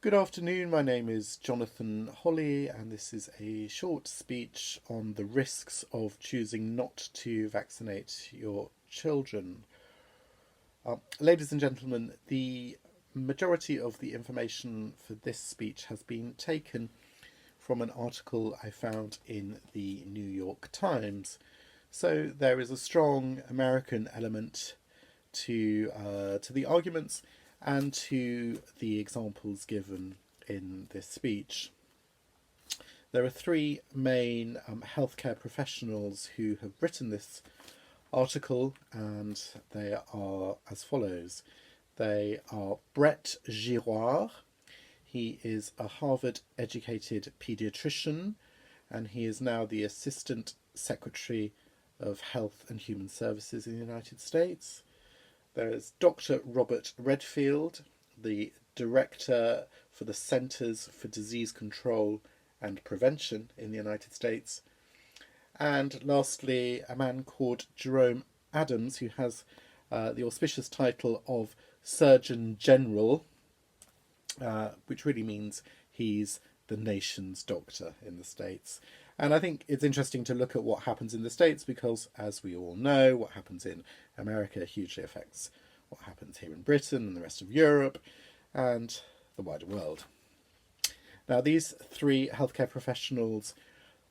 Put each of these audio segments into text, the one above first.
Good afternoon, my name is Jonathan Holly, and this is a short speech on the risks of choosing not to vaccinate your children. Ladies and gentlemen, the majority of the information for this speech has been taken from an article I found in the New York Times. So there is a strong American element to the arguments and to the examples given in this speech. There are three main healthcare professionals who have written this article, and they are as follows. They are Brett Giroir. He is a Harvard-educated paediatrician, and he is now the Assistant Secretary of Health and Human Services in the United States. There is Dr. Robert Redfield, the Director for the Centers for Disease Control and Prevention in the United States. And lastly, a man called Jerome Adams, who has the auspicious title of Surgeon General, which really means he's the nation's doctor in the States. And I think it's interesting to look at what happens in the States because, as we all know, what happens in America hugely affects what happens here in Britain and the rest of Europe and the wider world. Now, these three healthcare professionals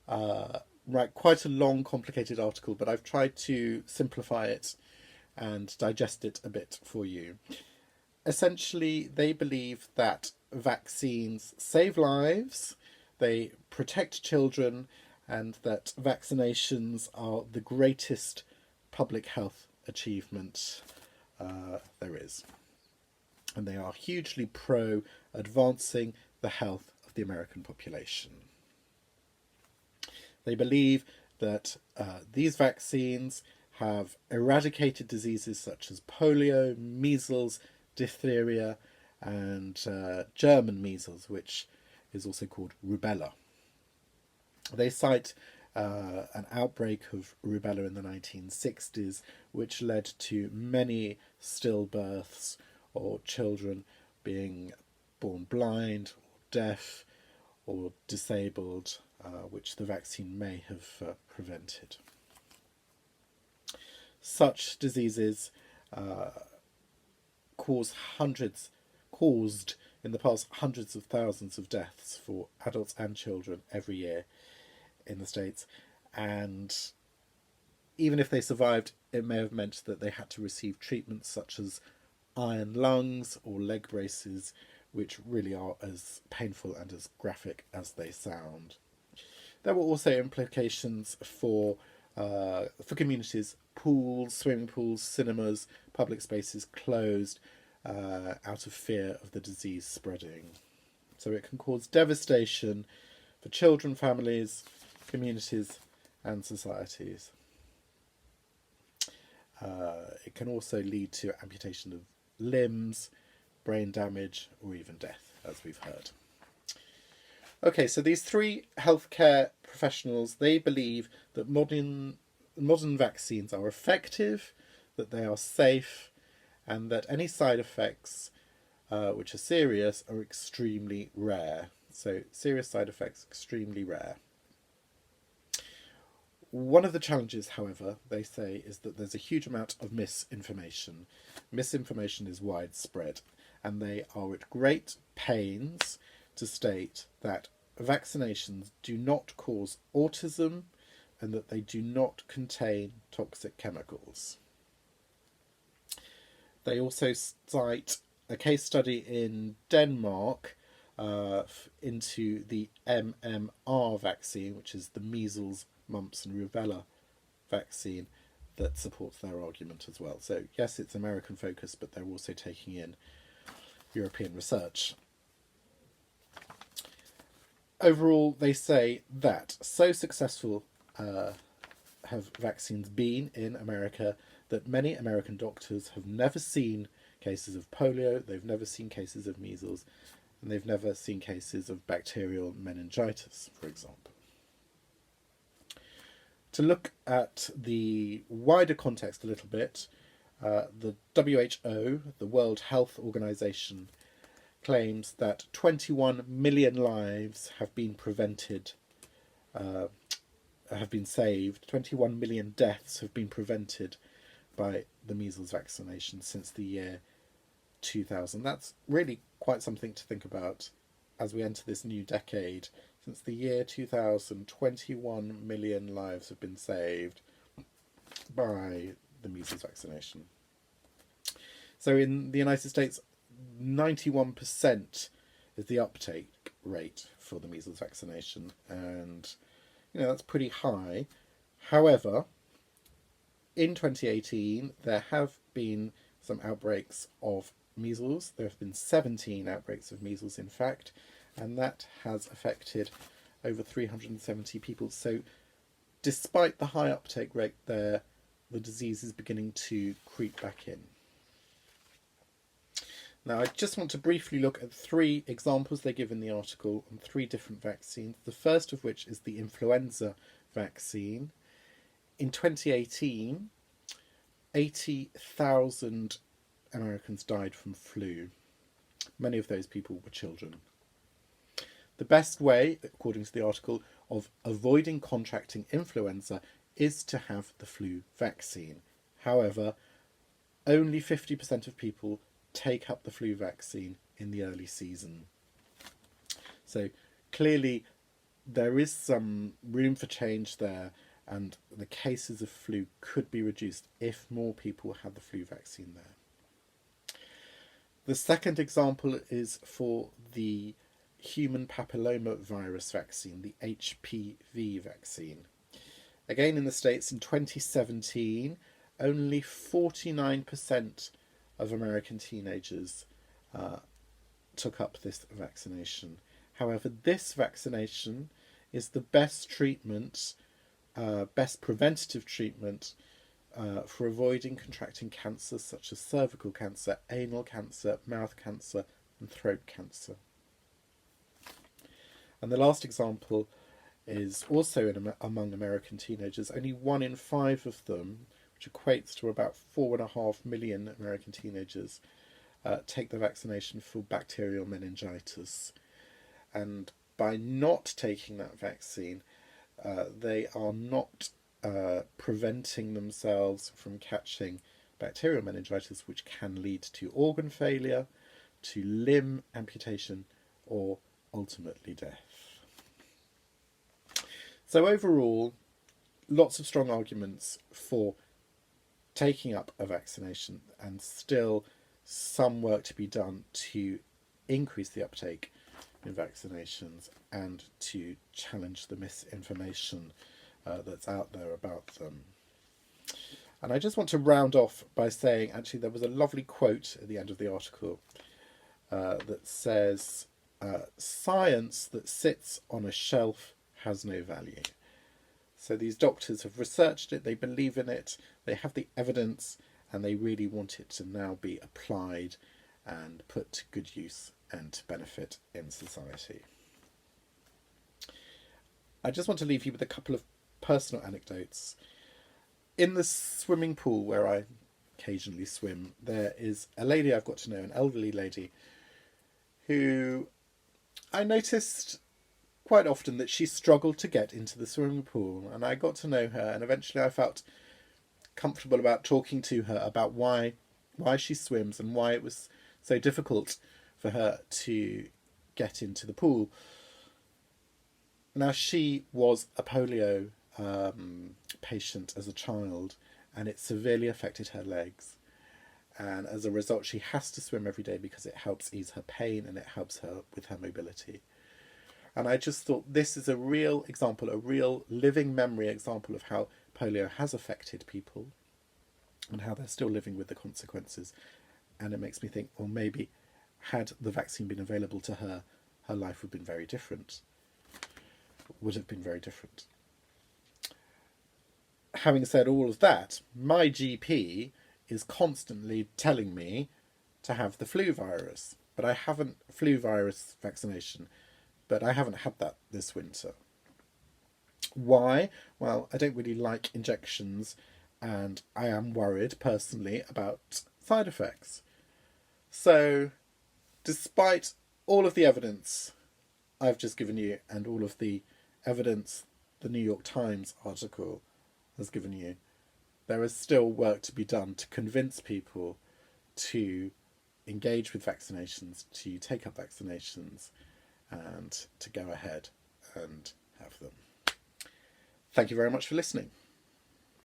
write quite a long, complicated article, but I've tried to simplify it and digest it a bit for you. Essentially, they believe that vaccines save lives, they protect children, and that vaccinations are the greatest public health achievement there is. And they are hugely pro advancing the health of the American population. They believe that these vaccines have eradicated diseases such as polio, measles, diphtheria, and German measles, which is also called rubella. They cite an outbreak of rubella in the 1960s, which led to many stillbirths or children being born blind, or deaf, or disabled, which the vaccine may have prevented. Such diseases caused in the past hundreds of thousands of deaths for adults and children every year in the States, and even if they survived, it may have meant that they had to receive treatments such as iron lungs or leg braces, which really are as painful and as graphic as they sound. There were also implications for communities. Pools, swimming pools, cinemas, public spaces closed out of fear of the disease spreading. So it can cause devastation for children, families, communities, and societies. It can also lead to amputation of limbs, brain damage, or even death, as we've heard. Okay, so these three healthcare professionals, they believe that modern vaccines are effective, that they are safe, and that any side effects which are serious are extremely rare. So serious side effects, extremely rare. One of the challenges, however, they say, is that there's a huge amount of misinformation. Misinformation is widespread, and they are at great pains to state that vaccinations do not cause autism and that they do not contain toxic chemicals. They also cite a case study in Denmark into the MMR vaccine, which is the measles, mumps and rubella vaccine, that supports their argument as well. So yes, it's American focused, but they're also taking in European research. Overall, they say that so successful have vaccines been in America that many American doctors have never seen cases of polio, they've never seen cases of measles, and they've never seen cases of bacterial meningitis, for example. To look at the wider context a little bit, the WHO, the World Health Organization, claims that 21 million lives have been saved. 21 million deaths have been prevented by the measles vaccination since the year 2000. That's really quite something to think about as we enter this new decade. Since the year 2000, 21 million lives have been saved by the measles vaccination. So in the United States, 91% is the uptake rate for the measles vaccination, and that's pretty high. However, in 2018 there have been some outbreaks of measles. There have been 17 outbreaks of measles, in fact, and that has affected over 370 people. So despite the high uptake rate there, the disease is beginning to creep back in. Now, I just want to briefly look at 3 examples they give in the article on 3 different vaccines. The first of which is the influenza vaccine. In 2018, 80,000 Americans died from flu. Many of those people were children. The best way, according to the article, of avoiding contracting influenza is to have the flu vaccine. However, only 50% of people take up the flu vaccine in the early season. So clearly there is some room for change there, and the cases of flu could be reduced if more people had the flu vaccine there. The second example is for the human papilloma virus vaccine, the HPV vaccine. Again, in the States, in 2017, only 49% of American teenagers took up this vaccination. However, this vaccination is the best treatment, best preventative treatment for avoiding contracting cancers such as cervical cancer, anal cancer, mouth cancer, and throat cancer. And the last example is also among American teenagers. Only 1 in 5 of them, which equates to about 4.5 million American teenagers, take the vaccination for bacterial meningitis. And by not taking that vaccine, they are not preventing themselves from catching bacterial meningitis, which can lead to organ failure, to limb amputation, or ultimately death. So overall, lots of strong arguments for taking up a vaccination, and still some work to be done to increase the uptake in vaccinations and to challenge the misinformation that's out there about them. And I just want to round off by saying, actually, there was a lovely quote at the end of the article that says, "Science that sits on a shelf has no value." So these doctors have researched it, they believe in it, they have the evidence, and they really want it to now be applied and put to good use and to benefit in society. I just want to leave you with a couple of personal anecdotes. In the swimming pool where I occasionally swim, there is a lady I've got to know, an elderly lady, who I noticed quite often that she struggled to get into the swimming pool, and I got to know her, and eventually I felt comfortable about talking to her about why she swims and why it was so difficult for her to get into the pool. Now, she was a polio patient as a child, and it severely affected her legs, and as a result she has to swim every day because it helps ease her pain and it helps her with her mobility. And I just thought this is a real example, a real living memory example of how polio has affected people and how they're still living with the consequences. And it makes me think, well, maybe had the vaccine been available to her, her life would have been very different. Having said all of that, my GP is constantly telling me to have the flu virus, but I haven't flu virus vaccination, but I haven't had that this winter. Why? Well, I don't really like injections, and I am worried personally about side effects. So despite all of the evidence I've just given you and all of the evidence the New York Times article has given you, there is still work to be done to convince people to engage with vaccinations, to take up vaccinations, and to go ahead and have them. Thank you very much for listening.